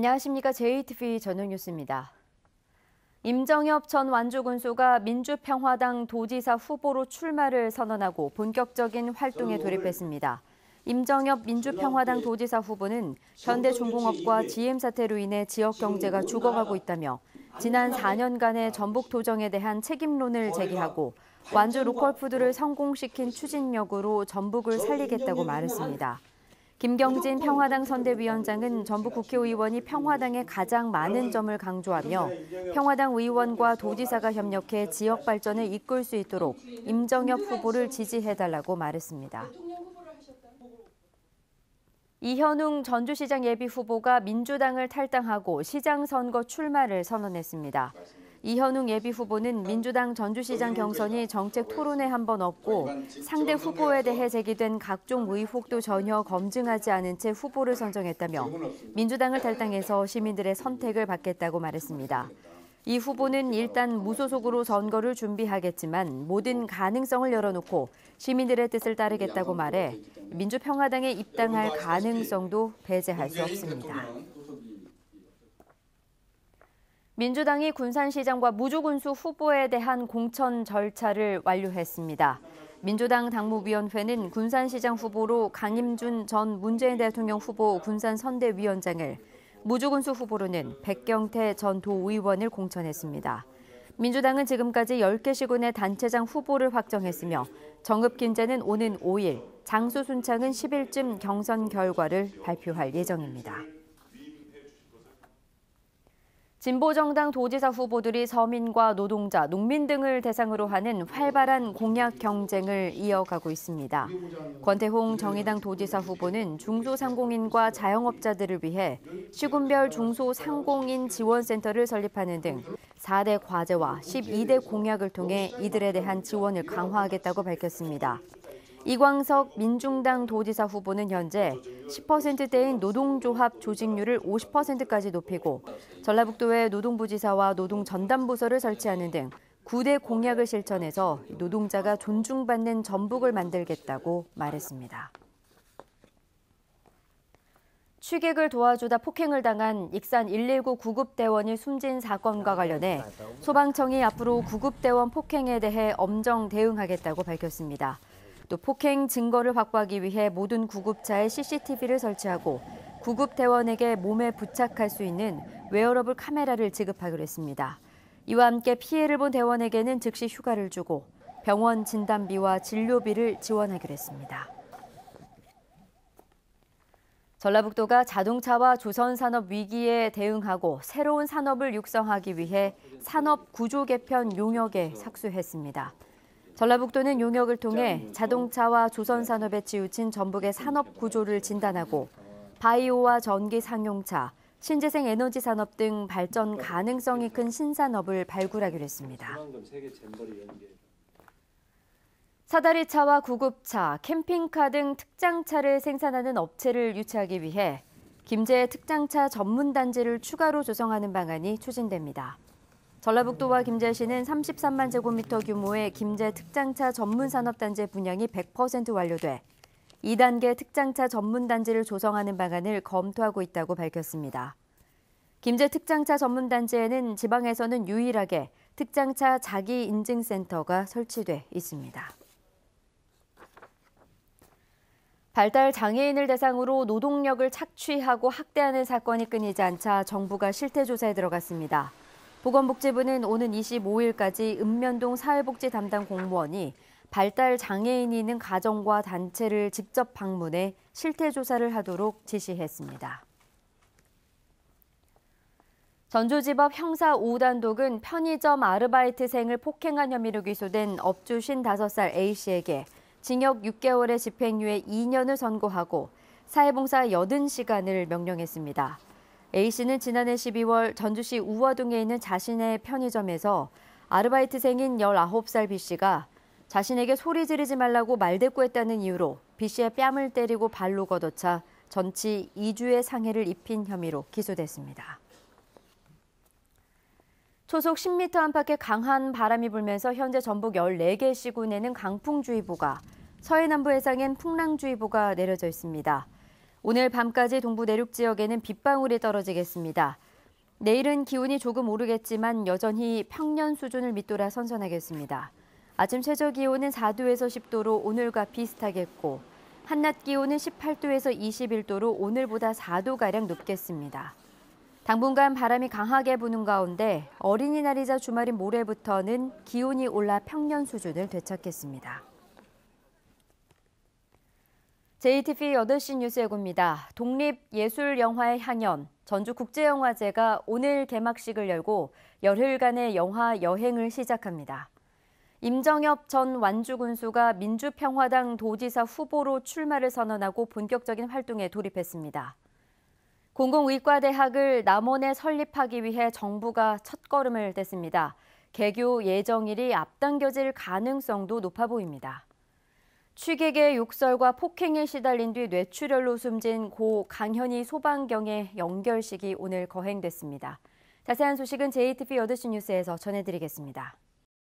안녕하십니까. JTV 전용뉴스입니다. 임정엽 전 완주군수가 민주평화당 도지사 후보로 출마를 선언하고 본격적인 활동에 돌입했습니다. 임정엽 민주평화당 도지사 후보는 현대중공업과 GM 사태로 인해 지역 경제가 죽어가고 있다며 지난 4년간의 전북 도정에 대한 책임론을 제기하고 완주 로컬푸드를 성공시킨 추진력으로 전북을 살리겠다고 말했습니다. 김경진 평화당 선대위원장은 전북 국회의원이 평화당에 가장 많은 점을 강조하며 평화당 의원과 도지사가 협력해 지역 발전을 이끌 수 있도록 임정엽 후보를 지지해달라고 말했습니다. 이현웅 전주시장 예비후보가 민주당을 탈당하고 시장 선거 출마를 선언했습니다. 이현웅 예비후보는 민주당 전주시장 경선이 정책 토론회 한 번 없고 상대 후보에 대해 제기된 각종 의혹도 전혀 검증하지 않은 채 후보를 선정했다며 민주당을 탈당해서 시민들의 선택을 받겠다고 말했습니다. 이 후보는 일단 무소속으로 선거를 준비하겠지만 모든 가능성을 열어놓고 시민들의 뜻을 따르겠다고 말해 민주평화당에 입당할 가능성도 배제할 수 없습니다. 민주당이 군산시장과 무주군수 후보에 대한 공천 절차를 완료했습니다. 민주당 당무위원회는 군산시장 후보로 강임준 전 문재인 대통령 후보 군산선대위원장을, 무주군수 후보로는 백경태 전 도의원을 공천했습니다. 민주당은 지금까지 10개 시군의 단체장 후보를 확정했으며 정읍 긴재는 오는 5일, 장수 순창은 10일쯤 경선 결과를 발표할 예정입니다. 진보정당 도지사 후보들이 서민과 노동자, 농민 등을 대상으로 하는 활발한 공약 경쟁을 이어가고 있습니다. 권태홍 정의당 도지사 후보는 중소상공인과 자영업자들을 위해 시군별 중소상공인 지원센터를 설립하는 등 4대 과제와 12대 공약을 통해 이들에 대한 지원을 강화하겠다고 밝혔습니다. 이광석 민중당 도지사 후보는 현재 10%대인 노동조합 조직률을 50%까지 높이고 전라북도에 노동부지사와 노동전담부서를 설치하는 등 9대 공약을 실천해서 노동자가 존중받는 전북을 만들겠다고 말했습니다. 취객을 도와주다 폭행을 당한 익산 119 구급대원이 숨진 사건과 관련해 소방청이 앞으로 구급대원 폭행에 대해 엄정 대응하겠다고 밝혔습니다. 또 폭행 증거를 확보하기 위해 모든 구급차에 CCTV를 설치하고 구급대원에게 몸에 부착할 수 있는 웨어러블 카메라를 지급하기로 했습니다. 이와 함께 피해를 본 대원에게는 즉시 휴가를 주고 병원 진단비와 진료비를 지원하기로 했습니다. 전라북도가 자동차와 조선산업 위기에 대응하고 새로운 산업을 육성하기 위해 산업 구조 개편 용역에 착수했습니다. 전라북도는 용역을 통해 자동차와 조선산업에 치우친 전북의 산업 구조를 진단하고 바이오와 전기 상용차, 신재생 에너지 산업 등 발전 가능성이 큰 신산업을 발굴하기로 했습니다. 사다리차와 구급차, 캠핑카 등 특장차를 생산하는 업체를 유치하기 위해 김제 특장차 전문단지를 추가로 조성하는 방안이 추진됩니다. 전라북도와 김제시는 33만 제곱미터 규모의 김제 특장차 전문산업단지 분양이 100% 완료돼 2단계 특장차 전문단지를 조성하는 방안을 검토하고 있다고 밝혔습니다. 김제 특장차 전문단지에는 지방에서는 유일하게 특장차 자기인증센터가 설치돼 있습니다. 발달 장애인을 대상으로 노동력을 착취하고 학대하는 사건이 끊이지 않자 정부가 실태조사에 들어갔습니다. 보건복지부는 오는 25일까지 읍면동 사회복지 담당 공무원이 발달 장애인이 있는 가정과 단체를 직접 방문해 실태조사를 하도록 지시했습니다. 전주지법 형사 5단독은 편의점 아르바이트생을 폭행한 혐의로 기소된 업주 55살 A씨에게 징역 6개월의 집행유예 2년을 선고하고 사회봉사 80시간을 명령했습니다. A씨는 지난해 12월 전주시 우화동에 있는 자신의 편의점에서 아르바이트생인 19살 B씨가 자신에게 소리 지르지 말라고 말대꾸했다는 이유로 B씨의 뺨을 때리고 발로 걷어차 전치 2주의 상해를 입힌 혐의로 기소됐습니다. 초속 10m 안팎의 강한 바람이 불면서 현재 전북 14개 시군에는 강풍주의보가, 서해남부 해상엔 풍랑주의보가 내려져 있습니다. 오늘 밤까지 동부 내륙 지역에는 빗방울이 떨어지겠습니다. 내일은 기온이 조금 오르겠지만 여전히 평년 수준을 밑돌아 선선하겠습니다. 아침 최저 기온은 4도에서 10도로 오늘과 비슷하겠고 한낮 기온은 18도에서 21도로 오늘보다 4도가량 높겠습니다. 당분간 바람이 강하게 부는 가운데 어린이날이자 주말인 모레부터는 기온이 올라 평년 수준을 되찾겠습니다. JTBC 8시 뉴스 예고입니다. 독립예술영화의 향연, 전주국제영화제가 오늘 개막식을 열고 열흘간의 영화 여행을 시작합니다. 임정엽 전 완주군수가 민주평화당 도지사 후보로 출마를 선언하고 본격적인 활동에 돌입했습니다. 공공의과대학을 남원에 설립하기 위해 정부가 첫걸음을 뗐습니다. 개교 예정일이 앞당겨질 가능성도 높아 보입니다. 취객의 욕설과 폭행에 시달린 뒤 뇌출혈로 숨진 고 강현희 소방경의 연결식이 오늘 거행됐습니다. 자세한 소식은 JTBC 8시 뉴스에서 전해드리겠습니다.